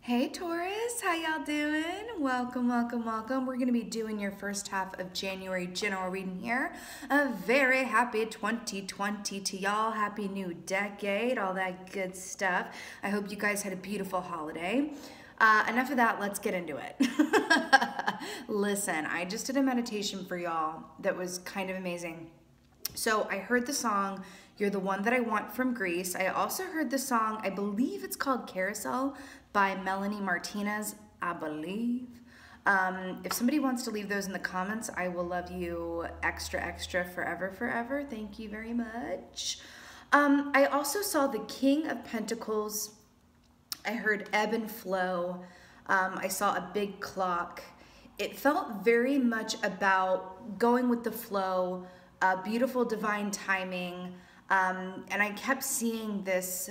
Hey Taurus, how y'all doing? Welcome, welcome, welcome. We're going to be doing your first half of January general reading here. A very happy 2020 to y'all. Happy new decade, all that good stuff. I hope you guys had a beautiful holiday. Enough of that, let's get into it. Listen, I just did a meditation for y'all that was kind of amazing. So I heard the song, You're the One That I Want from Greece. I also heard the song, I believe it's called Carousel by Melanie Martinez, I believe. If somebody wants to leave those in the comments, I will love you extra, extra, forever, forever. Thank you very much. I also saw the King of Pentacles. I heard ebb and flow. I saw a big clock. It felt very much about going with the flow, beautiful divine timing, and I kept seeing this,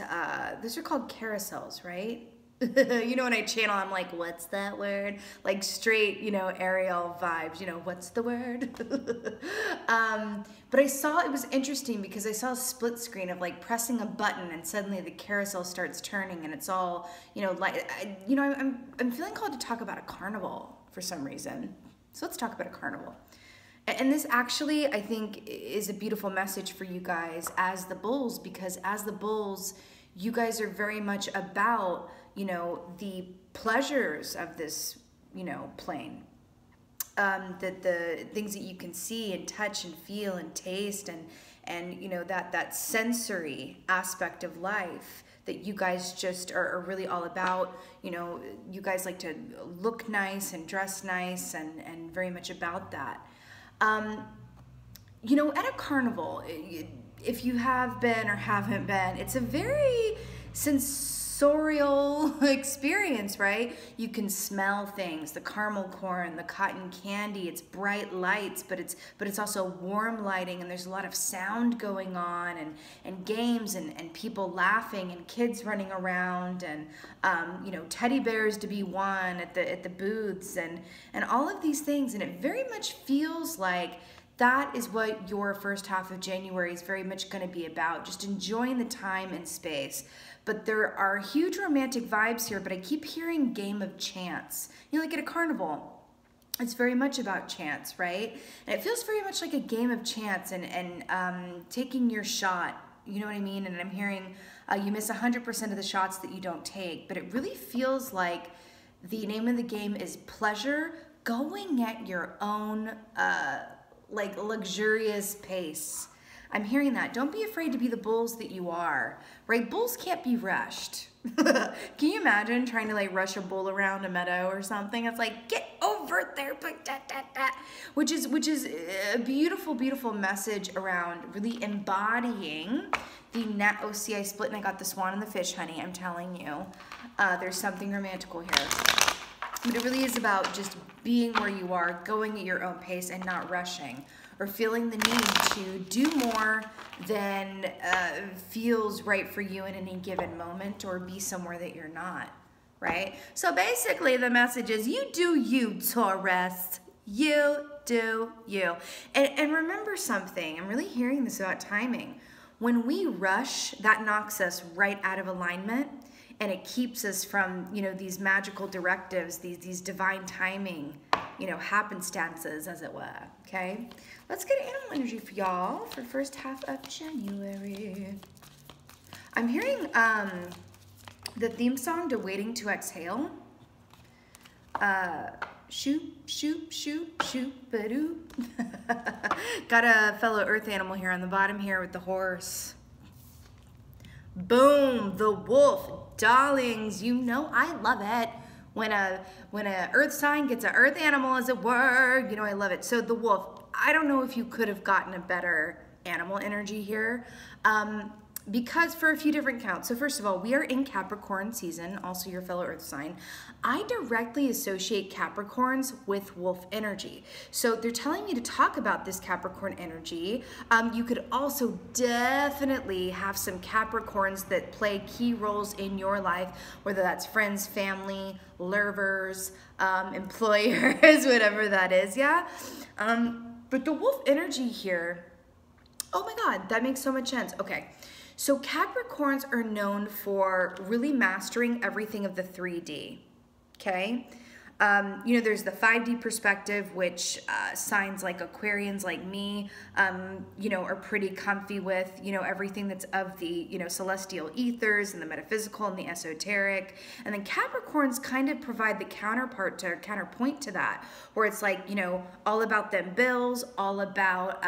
these are called carousels, right? You know, when I channel, I'm like, what's that word? Like straight, you know, Ariel vibes, you know, what's the word? But I saw, it was interesting because I saw a split screen of like pressing a button and suddenly the carousel starts turning and it's all, you know, like, you know, I'm feeling called to talk about a carnival for some reason. So let's talk about a carnival. And this actually, I think, is a beautiful message for you guys as the bulls, because as the bulls, you guys are very much about, you know, the pleasures of this, you know, plane. The things that you can see and touch and feel and taste and you know, that sensory aspect of life that you guys just are really all about. You know, you guys like to look nice and dress nice and very much about that. You know, at a carnival, if you have been or haven't been, it's a very sensorial experience, right? You can smell things, the caramel corn, the cotton candy, it's bright lights, but it's also warm lighting, and there's a lot of sound going on, and games and people laughing and kids running around, and you know, teddy bears to be won at the booths, and all of these things. And it very much feels like that is what your first half of January is very much going to be about, just enjoying the time and space. But there are huge romantic vibes here, but I keep hearing game of chance. You know, like at a carnival, it's very much about chance, right? And it feels very much like a game of chance and taking your shot, you know what I mean? And I'm hearing you miss 100% of the shots that you don't take, but it really feels like the name of the game is pleasure, going at your own like luxurious pace. I'm hearing that. Don't be afraid to be the bulls that you are, right? Bulls can't be rushed. Can you imagine trying to like rush a bull around a meadow or something? It's like, get over there, which is a beautiful, beautiful message around really embodying the oh, see, I split and I got the swan and the fish, honey. I'm telling you, there's something romantical here. But it really is about just being where you are, going at your own pace and not rushing, or feeling the need to do more than feels right for you in any given moment, or be somewhere that you're not, right? So basically the message is you do you, Taurus. You do you. And remember something, I'm really hearing this about timing. When we rush, that knocks us right out of alignment. And it keeps us from, you know, these magical directives, these divine timing, you know, happenstances, as it were, okay? Let's get animal energy for y'all for first half of January. I'm hearing the theme song to Waiting to Exhale. Shoot, shoot, shoot, shoot, ba-doo. Got a fellow earth animal here on the bottom here with the horse. Boom, the wolf. Darlings, you know I love it when a earth sign gets an earth animal, as it were. You know I love it. So the wolf, I don't know if you could have gotten a better animal energy here, because for a few different counts. So first of all, we are in Capricorn season, also your fellow earth sign. I directly associate Capricorns with wolf energy. So they're telling me to talk about this Capricorn energy. You could also definitely have some Capricorns that play key roles in your life, whether that's friends, family, lurvers, employers, whatever that is, yeah? But the wolf energy here, oh my God, that makes so much sense. Okay. So Capricorns are known for really mastering everything of the 3D, okay? You know, there's the 5D perspective, which signs like Aquarians like me, you know, are pretty comfy with, you know, everything that's of the, you know, celestial ethers and the metaphysical and the esoteric. And then Capricorns kind of provide the counterpoint to that, where it's like, you know, all about them bills, all about,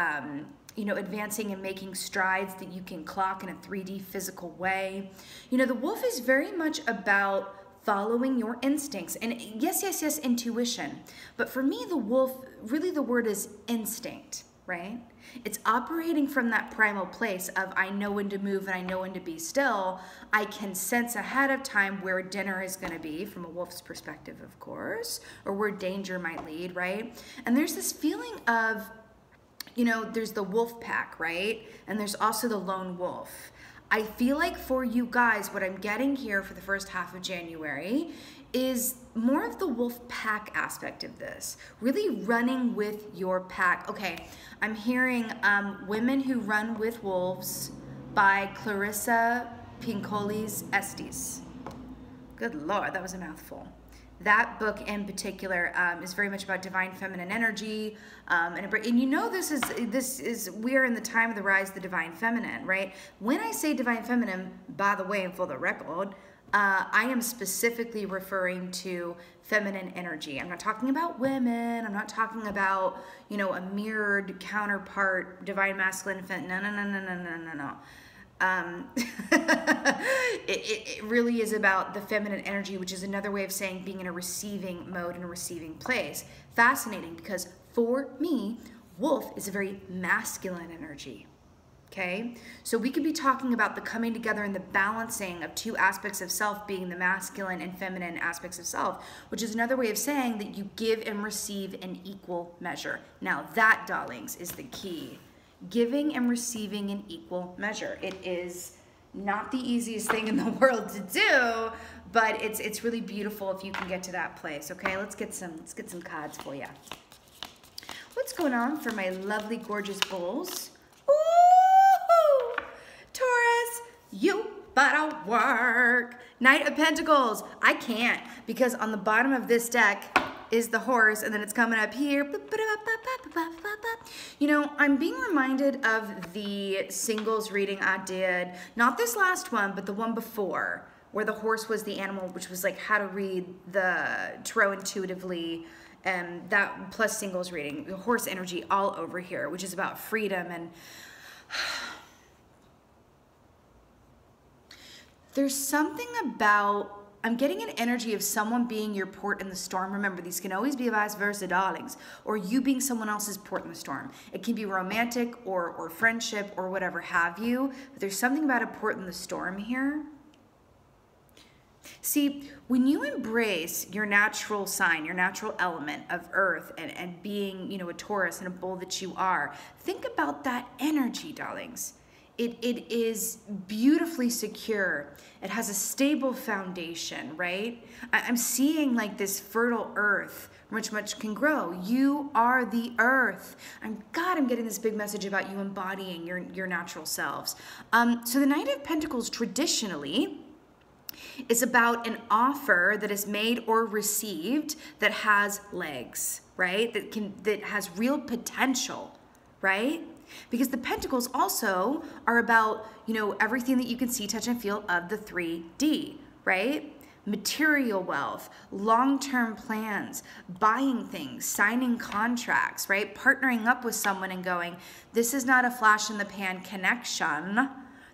you know, advancing and making strides that you can clock in a 3D physical way. You know, the wolf is very much about following your instincts. And yes, yes, yes, intuition. But for me, the wolf, really the word is instinct, right? It's operating from that primal place of I know when to move and I know when to be still. I can sense ahead of time where dinner is going to be, from a wolf's perspective, of course, or where danger might lead, right? And there's this feeling of, you know, there's the wolf pack, right? And there's also the lone wolf. I feel like for you guys, what I'm getting here for the first half of January is more of the wolf pack aspect of this. Really running with your pack. Okay, I'm hearing Women Who Run with Wolves by Clarissa Pinkolis Estes. Good Lord, that was a mouthful. That book in particular is very much about divine feminine energy, and you know this is we're in the time of the rise of the divine feminine, right? When I say divine feminine, by the way, and for the record, I am specifically referring to feminine energy. I'm not talking about women. I'm not talking about, you know, a mirrored counterpart, divine masculine, no, no, no, no, no, no, no, no. It really is about the feminine energy, which is another way of saying being in a receiving mode, in a receiving place. Fascinating, because for me, wolf is a very masculine energy. Okay, so we could be talking about the coming together and the balancing of two aspects of self, being the masculine and feminine aspects of self, which is another way of saying that you give and receive in equal measure. Now that, darlings, is the key. Giving and receiving in equal measure. It is not the easiest thing in the world to do, but it's really beautiful if you can get to that place. Okay, let's get some cards for you. What's going on for my lovely, gorgeous bulls? Ooh, Taurus, you better work. Knight of Pentacles. I can't, because on the bottom of this deck is the horse, and then it's coming up here. You know, I'm being reminded of the singles reading I did, not this last one, but the one before, where the horse was the animal, which was like how to read the tarot intuitively, and that plus singles reading, the horse energy all over here, which is about freedom. And there's something about, I'm getting an energy of someone being your port in the storm. Remember, these can always be vice versa, darlings, or you being someone else's port in the storm. It can be romantic or friendship or whatever have you, but there's something about a port in the storm here. See, when you embrace your natural sign, your natural element of earth, and being, you know, a Taurus and a bull that you are, think about that energy, darlings. It is beautifully secure. It has a stable foundation, right? I'm seeing like this fertile earth, much can grow. You are the earth. I'm getting this big message about you embodying your natural selves. So the Knight of Pentacles traditionally is about an offer that is made or received that has legs, right? That has real potential, right? Because the pentacles also are about, you know, everything that you can see, touch, and feel of the 3D, right? Material wealth, long-term plans, buying things, signing contracts, right? Partnering up with someone and going, this is not a flash in the pan connection.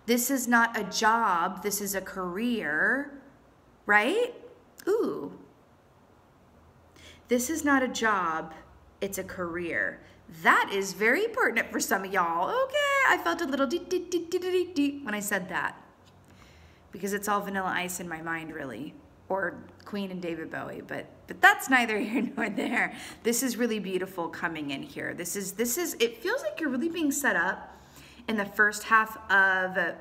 This is not a job. This is a career, right? Ooh. This is not a job. It's a career. That is very pertinent for some of y'all. Okay, I felt a little dee when I said that, because it's all Vanilla Ice in my mind, really, or Queen and David Bowie, but that's neither here nor there. This is really beautiful coming in here. This is it feels like you're really being set up in the first half of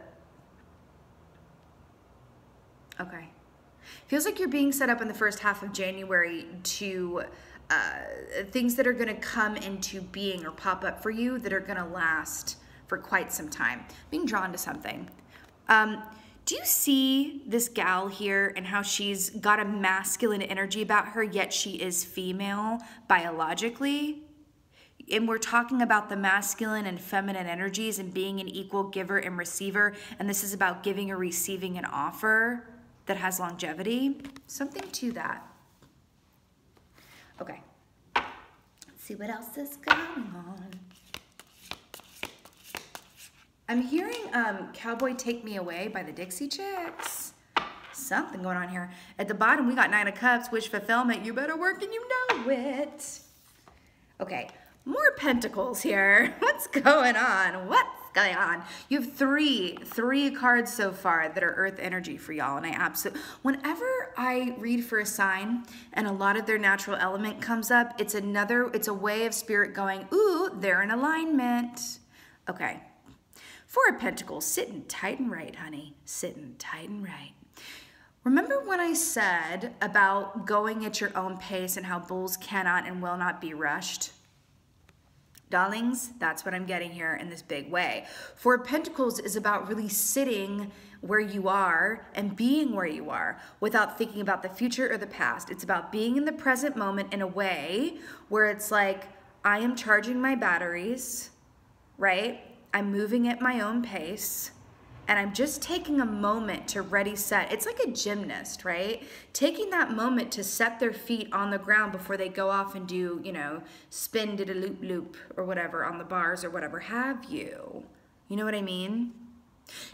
feels like you're being set up in the first half of January to things that are going to come into being or pop up for you that are going to last for quite some time. Being drawn to something. Do you see this gal here and how she's got a masculine energy about her, yet she is female biologically? And we're talking about the masculine and feminine energies and being an equal giver and receiver. And this is about giving or receiving an offer that has longevity. Something to that. Okay. Let's see what else is going on. I'm hearing Cowboy Take Me Away by the Dixie Chicks. Something going on here. At the bottom, we got Nine of Cups, wish fulfillment. You better work and you know it. Okay, more pentacles here. What's going on? What's going on? You have three cards so far that are earth energy for y'all. And I absolutely, whenever I read for a sign and a lot of their natural element comes up, it's a way of spirit going, ooh, they're in alignment. Okay. Four of Pentacles, sitting tight and right, honey. Sitting tight and right. Remember when I said about going at your own pace and how bulls cannot and will not be rushed? Darlings, that's what I'm getting here in this big way. Four of Pentacles is about really sitting where you are and being where you are without thinking about the future or the past. It's about being in the present moment in a way where it's like, I am charging my batteries, right? I'm moving at my own pace, and I'm just taking a moment to ready set. It's like a gymnast, right? Taking that moment to set their feet on the ground before they go off and do, you know, spin, did a loop loop or whatever on the bars or whatever have you. You know what I mean?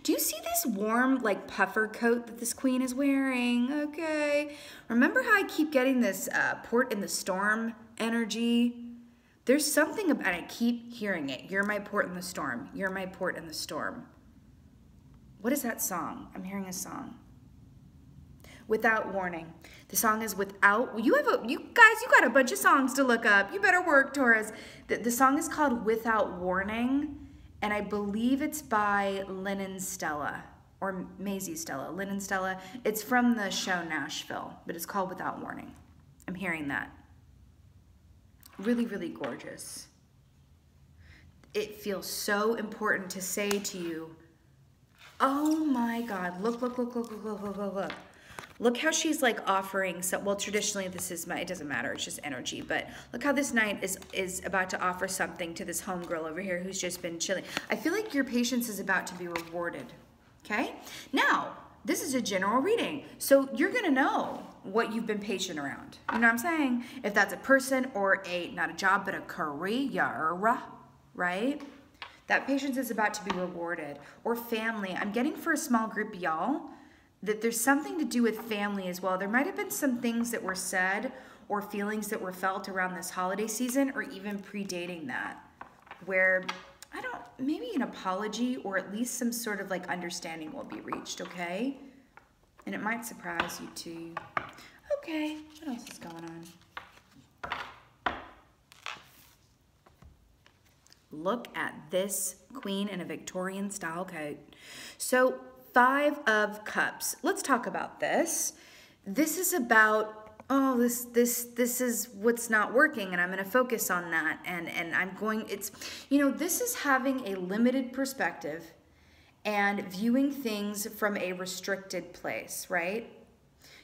Do you see this warm, like, puffer coat that this queen is wearing? Okay. Remember how I keep getting this port in the storm energy? There's something about it. I keep hearing it. You're my port in the storm. You're my port in the storm. What is that song? I'm hearing a song. Without Warning. The song is Without. You guys, you got a bunch of songs to look up. You better work, Taurus. The song is called Without Warning, and I believe it's by Lynn and Stella, or Maisie Stella. Lynn and Stella. It's from the show Nashville, but it's called Without Warning. I'm hearing that. Really, really gorgeous. It feels so important to say to you, oh my God, look, look, look, look, look, look, look, look, look. Look how she's like offering, so, well, traditionally this is it doesn't matter, it's just energy, but look how this knight is about to offer something to this homegirl over here who's just been chilling. I feel like your patience is about to be rewarded, okay? Now, this is a general reading, so you're gonna know what you've been patient around. You know what I'm saying? If that's a person or not a job, but a career, right? That patience is about to be rewarded. Or family. I'm getting for a small group of y'all that there's something to do with family as well. There might have been some things that were said or feelings that were felt around this holiday season or even predating that, where maybe an apology or at least some sort of like understanding will be reached, okay? And it might surprise you too. Okay, what else is going on? Look at this queen in a Victorian style coat. So 5 of Cups. Let's talk about this. This is about, oh, this is what's not working, and I'm going to focus on that. And this is having a limited perspective and viewing things from a restricted place, right?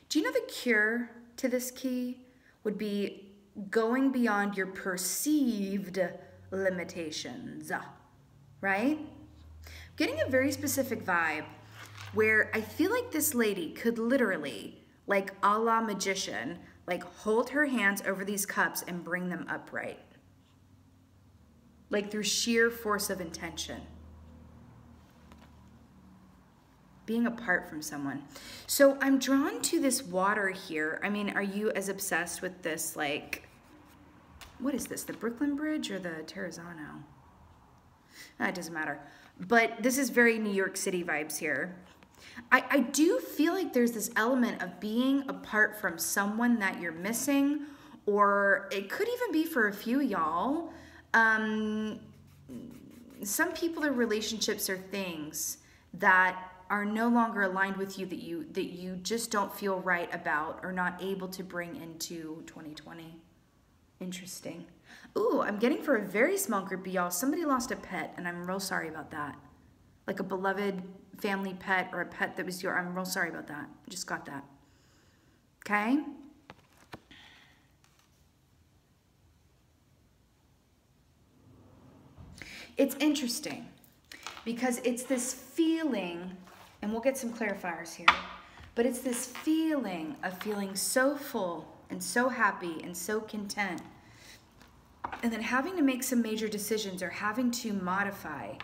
Do you know the cure to this key would be going beyond your perceived limitations, right? Getting a very specific vibe where I feel like this lady could literally, like a la magician, like hold her hands over these cups and bring them upright. Like through sheer force of intention. Being apart from someone. So I'm drawn to this water here. I mean, are you as obsessed with this, like, what is this, the Brooklyn Bridge or the Terrazzano? It doesn't matter. But this is very New York City vibes here. I do feel like there's this element of being apart from someone that you're missing, or it could even be for a few of y'all. Some people, their relationships are things that are no longer aligned with you, that you just don't feel right about or not able to bring into 2020. Interesting. Ooh, I'm getting for a very small group of y'all, somebody lost a pet, and I'm real sorry about that. like a beloved family pet or a pet that was your, I'm real sorry about that. I just got that. Okay? It's interesting because it's this feeling, and we'll get some clarifiers here, but it's this feeling of feeling so full and so happy and so content, and then having to make some major decisions or having to modify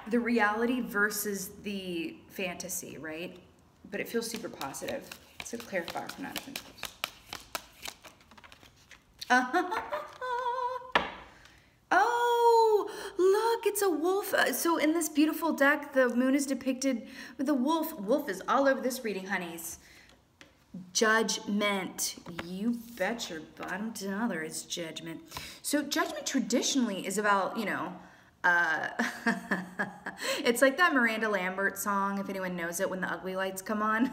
the reality versus the fantasy, right? But it feels super positive. It's a clarifier from Knight of Pentacles. Oh, look, it's a wolf. So in this beautiful deck, the moon is depicted with a wolf. Wolf is all over this reading, honeys. Judgment. You bet your bottom dollar it's judgment. So judgment traditionally is about, you know, it's like that Miranda Lambert song, if anyone knows it, When the Ugly Lights Come On,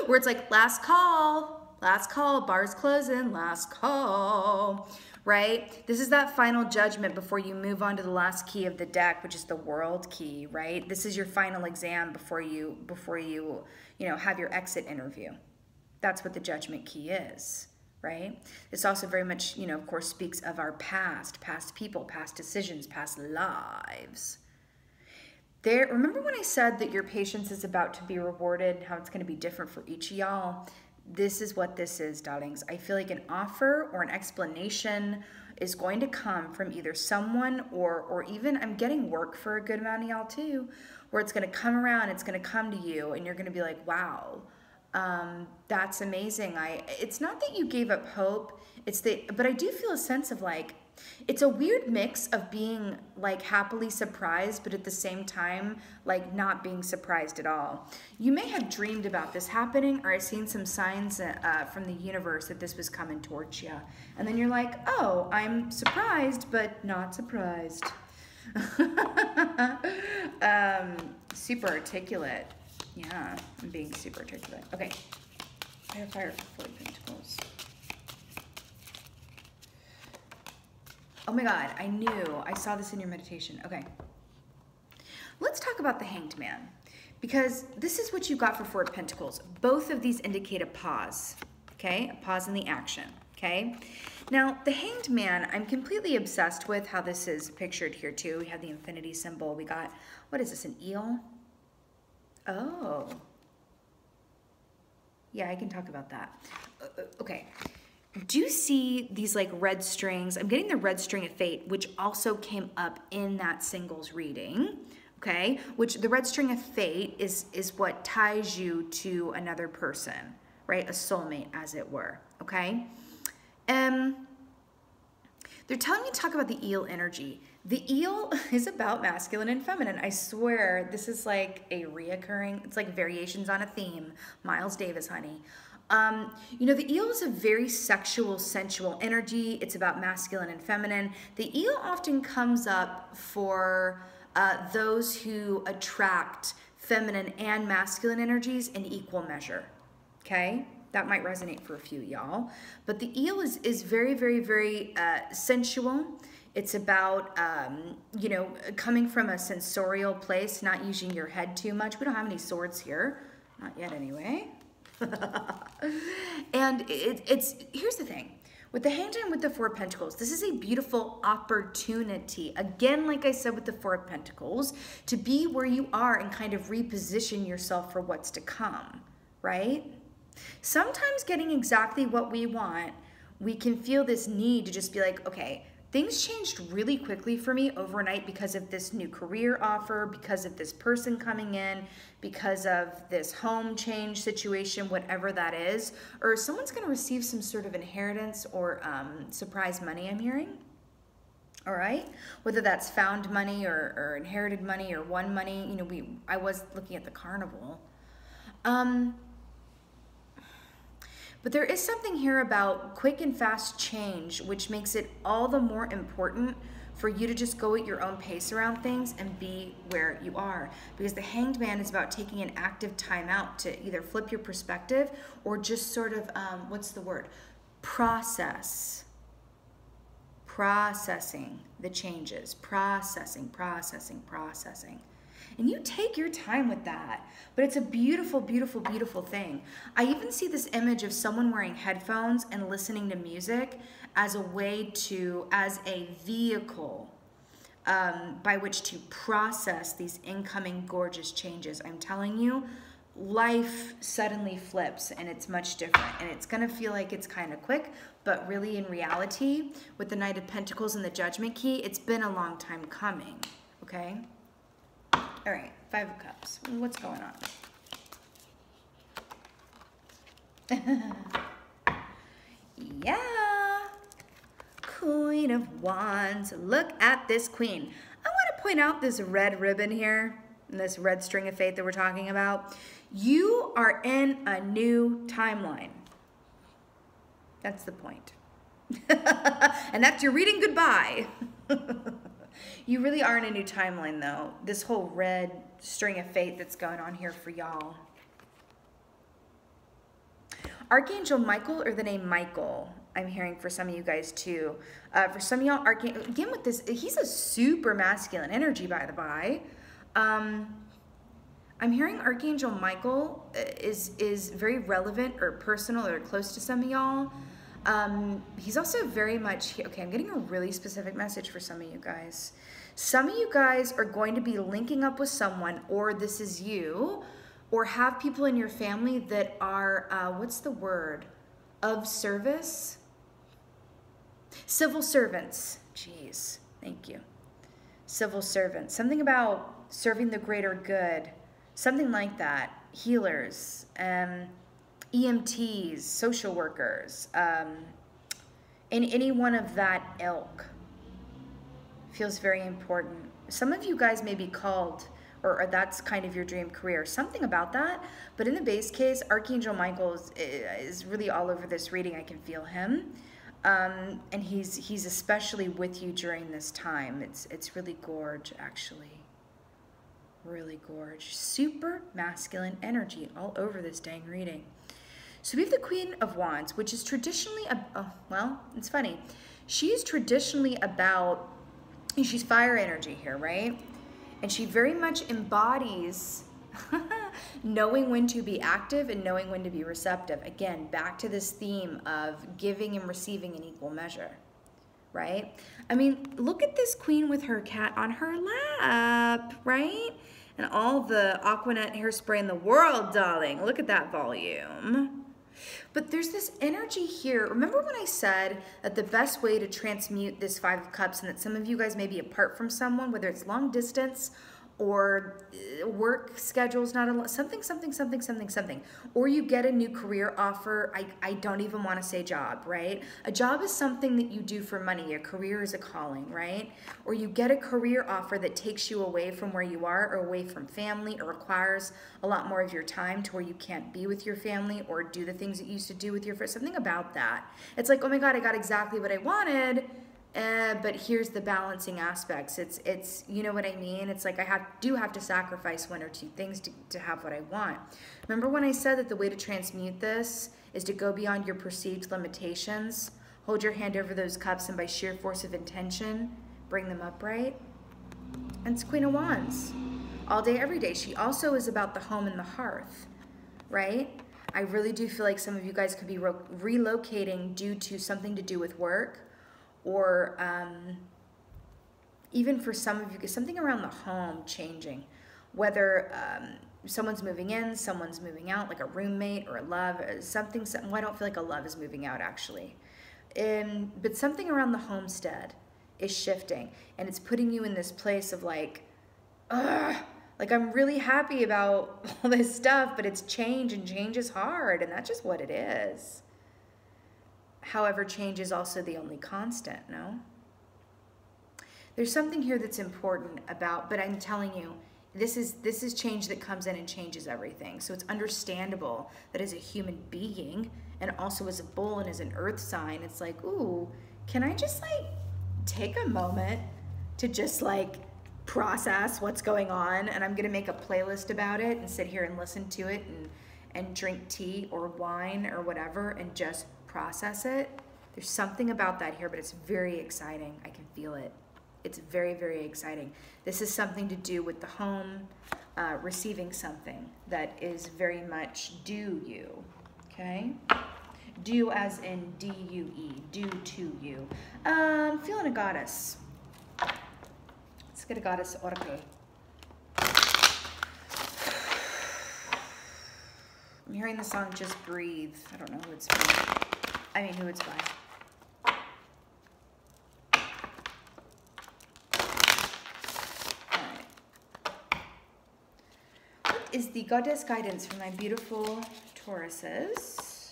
where it's like, last call, bars closing, last call, right? This is that final judgment before you move on to the last key of the deck, which is the World key, right? This is your final exam before you know, have your exit interview. That's what the judgment key is, right? This also very much, you know, of course, speaks of our past people, past decisions, past lives. Remember when I said that your patience is about to be rewarded, how it's going to be different for each of y'all? This is what this is, darlings. I feel like an offer or an explanation is going to come from either someone or even, I'm getting work for a good amount of y'all too, where it's going to come around, it's going to come to you, and you're going to be like, wow, that's amazing. It's not that you gave up hope, but I do feel a sense of like, it's a weird mix of being like happily surprised, but at the same time, like not being surprised at all. You may have dreamed about this happening, or I've seen some signs from the universe that this was coming towards you. And then you're like, oh, I'm surprised, but not surprised. Super articulate. Yeah, I'm being super articulate. Okay. Fire for 4 Pentacles. Oh my God, I saw this in your meditation. Okay. Let's talk about the Hanged Man, because this is what you got for 4 Pentacles. Both of these indicate a pause, okay? A pause in the action, okay? Now, the Hanged Man, I'm completely obsessed with how this is pictured here too. We have the infinity symbol. We got, what is this, an eel? Oh. Yeah, I can talk about that. Okay. Do you see these like red strings? I'm getting the red string of fate, which also came up in that singles reading, okay? Which the red string of fate is what ties you to another person, right? A soulmate, as it were, okay? They're telling me to talk about the eel energy. The eel is about masculine and feminine. I swear, this is like a reoccurring, it's like variations on a theme. Miles Davis, honey. You know, the eel is a very sexual, sensual energy. It's about masculine and feminine. The eel often comes up for those who attract feminine and masculine energies in equal measure, okay? That might resonate for a few y'all. But the eel is very, very, very sensual. It's about, you know, coming from a sensorial place, not using your head too much. We don't have any swords here. Not yet anyway. And here's the thing. With the Hanged Man with the 4 Pentacles, this is a beautiful opportunity. Again, like I said with the 4 Pentacles, to be where you are and kind of reposition yourself for what's to come, right? Sometimes getting exactly what we want, we can feel this need to just be like, okay, things changed really quickly for me overnight because of this new career offer, because of this person coming in, because of this home change situation, whatever that is, or someone's going to receive some sort of inheritance or surprise money, I'm hearing. All right, whether that's found money or inherited money or won money. You know, I was looking at the carnival. But there is something here about quick and fast change, which makes it all the more important for you to just go at your own pace around things and be where you are. Because the Hanged Man is about taking an active time out to either flip your perspective or just sort of, what's the word? Process processing the changes, processing. And you take your time with that. But it's a beautiful, beautiful, beautiful thing. I even see this image of someone wearing headphones and listening to music as a way to, as a vehicle by which to process these incoming gorgeous changes. I'm telling you, life suddenly flips and it's much different. And it's going to feel like it's kind of quick, but really in reality, with the Knight of Pentacles and the Judgment Key, it's been a long time coming, okay? All right, Five of Cups. What's going on? Yeah. Queen of Wands. Look at this queen. I want to point out this red ribbon here, and this red string of fate that we're talking about. You are in a new timeline. That's the point. And that's your reading goodbye. You really are in a new timeline, though. This whole red string of fate that's going on here for y'all. Archangel Michael, or the name Michael, I'm hearing for some of you guys too. For some of y'all, again with this, he's a super masculine energy, by the by. I'm hearing Archangel Michael is very relevant or personal or close to some of y'all. He's also very much, okay, I'm getting a really specific message for some of you guys. Some of you guys are going to be linking up with someone, or this is you, or have people in your family that are, what's the word? Of service? Civil servants. Jeez, thank you. Civil servants. Something about serving the greater good. Something like that. Healers. EMTs, social workers, in any one of that ilk feels very important. Some of you guys may be called, or that's kind of your dream career, something about that. But in the base case, Archangel Michael is really all over this reading. I can feel him, and he's especially with you during this time. It's really gorge, actually. Really gorge. Super masculine energy all over this dang reading. So we have the Queen of Wands, which is traditionally, well, it's funny. She is traditionally about, she's fire energy here, right? And she very much embodies knowing when to be active and knowing when to be receptive. Again, back to this theme of giving and receiving in equal measure, right? I mean, look at this queen with her cat on her lap, right? And all the Aquanet hairspray in the world, darling. Look at that volume. But there's this energy here. Remember when I said that the best way to transmute this Five of Cups, and that some of you guys may be apart from someone, whether it's long distance or work schedules, not a something, or you get a new career offer. I don't even want to say job, right? A job is something that you do for money. A career is a calling, right? Or you get a career offer that takes you away from where you are, or away from family, or requires a lot more of your time to where you can't be with your family or do the things that you used to do with your friends. Something about that. It's like, oh my God, I got exactly what I wanted. But here's the balancing aspects. It's you know what I mean? It's like I do have to sacrifice one or two things to have what I want. Remember when I said that the way to transmute this is to go beyond your perceived limitations, hold your hand over those cups, and by sheer force of intention, bring them upright? And it's Queen of Wands. All day, every day. She also is about the home and the hearth, right? I really do feel like some of you guys could be relocating due to something to do with work, or even for some of you, something around the home changing, whether someone's moving in, someone's moving out, like a roommate or a love, something. Well, I don't feel like a love is moving out, actually. But something around the homestead is shifting, and it's putting you in this place of like, ugh, like I'm really happy about all this stuff, but it's change, and change is hard, and that's just what it is. However, change is also the only constant, no? There's something here that's important about, but I'm telling you, this is change that comes in and changes everything. So it's understandable that as a human being, and also as a bull and as an earth sign, it's like, ooh, can I just like take a moment to just like process what's going on? And I'm gonna make a playlist about it and sit here and listen to it and drink tea or wine or whatever and just process it. There's something about that here, but it's very exciting. I can feel it. It's very, very exciting. This is something to do with the home, receiving something that is very much due you, okay? Due as in D-U-E, due to you. Feeling a goddess. Let's get a goddess oracle. I'm hearing the song Just Breathe. I don't know who it's by. I mean, who it's by. Is the goddess guidance for my beautiful Tauruses?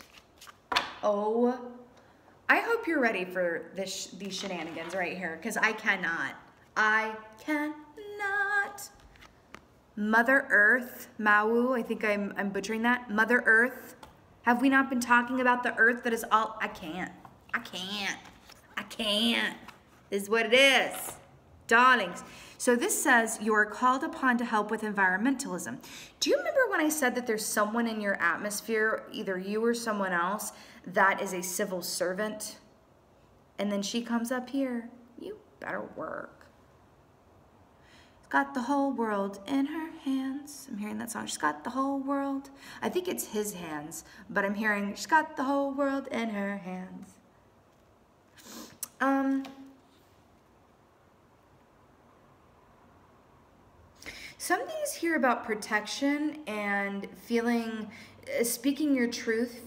Oh, I hope you're ready for these shenanigans right here, because I cannot. I cannot. Mother Earth, Mau, I think I'm butchering that. Mother Earth. Have we not been talking about the earth that is all? I can't. This is what it is. Darlings. So this says you are called upon to help with environmentalism. Do you remember when I said that there's someone in your atmosphere, either you or someone else, that is a civil servant? And then she comes up here. You better work. She's got the whole world in her hands. I'm hearing that song. She's got the whole world. I think it's his hands, but I'm hearing she's got the whole world in her hands. Something's here about protection and feeling, speaking your truth,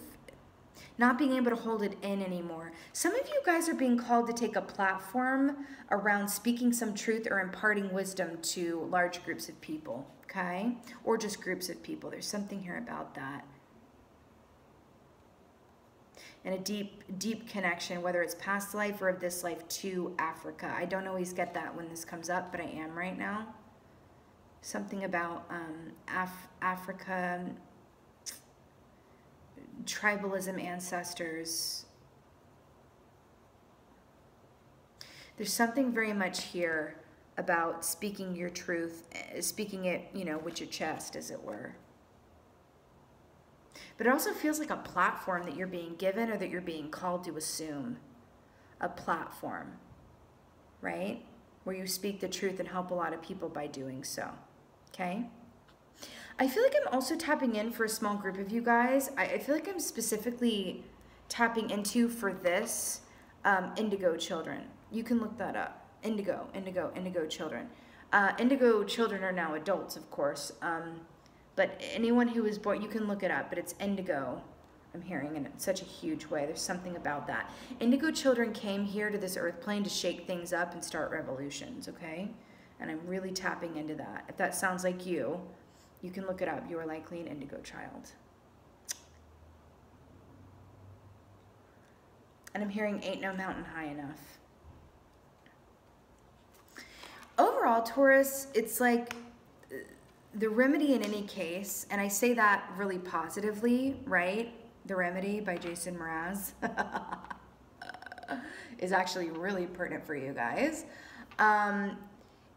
not being able to hold it in anymore. Some of you guys are being called to take a platform around speaking some truth or imparting wisdom to large groups of people, okay? Or just groups of people. There's something here about that. And a deep, deep connection, whether it's past life or of this life, to Africa. I don't always get that when this comes up, but I am right now. Something about Africa, tribalism, ancestors. There's something very much here about speaking your truth, speaking it, you know, with your chest, as it were. But it also feels like a platform that you're being given or that you're being called to assume. A platform, right? Where you speak the truth and help a lot of people by doing so. Okay? I feel like I'm also tapping in for a small group of you guys. I feel like I'm specifically tapping into for this indigo children. You can look that up. Indigo children. Indigo children are now adults, of course. But anyone who was born, you can look it up, but it's indigo. I'm hearing in such a huge way. There's something about that. Indigo children came here to this earth plane to shake things up and start revolutions, okay? And I'm really tapping into that. If that sounds like you, you can look it up. You are likely an indigo child. And I'm hearing ain't no mountain high enough. Overall, Taurus, it's like the remedy in any case, and I say that really positively, right? The Remedy by Jason Mraz is actually really pertinent for you guys.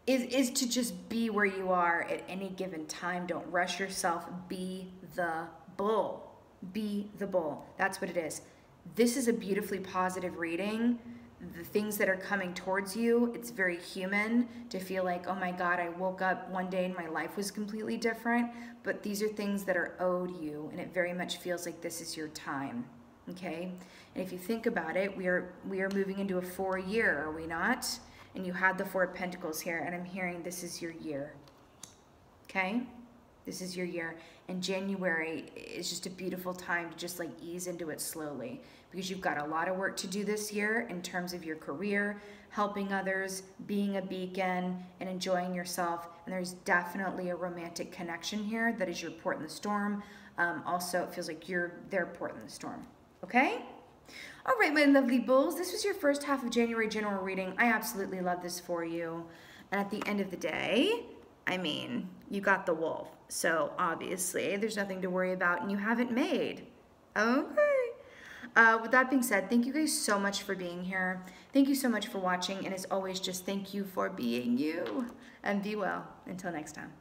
Is to just be where you are at any given time. Don't rush yourself. Be the bull. Be the bull. That's what it is. This is a beautifully positive reading. The things that are coming towards you, it's very human to feel like, oh my God, I woke up one day and my life was completely different. But these are things that are owed you, and it very much feels like this is your time. Okay? And if you think about it, we are moving into a 4-year, are we not? And you had the 4 of Pentacles here, and I'm hearing this is your year. Okay? This is your year. And January is just a beautiful time to just like ease into it slowly, because you've got a lot of work to do this year in terms of your career, helping others, being a beacon, and enjoying yourself. And there's definitely a romantic connection here that is your port in the storm. Also, it feels like you're their port in the storm. Okay? All right, my lovely bulls, this was your first half of January general reading. I absolutely love this for you. And at the end of the day, I mean, you got the wolf. So obviously there's nothing to worry about and you haven't made. Okay. With that being said, thank you guys so much for being here. Thank you so much for watching. And as always, just thank you for being you. And be well. Until next time.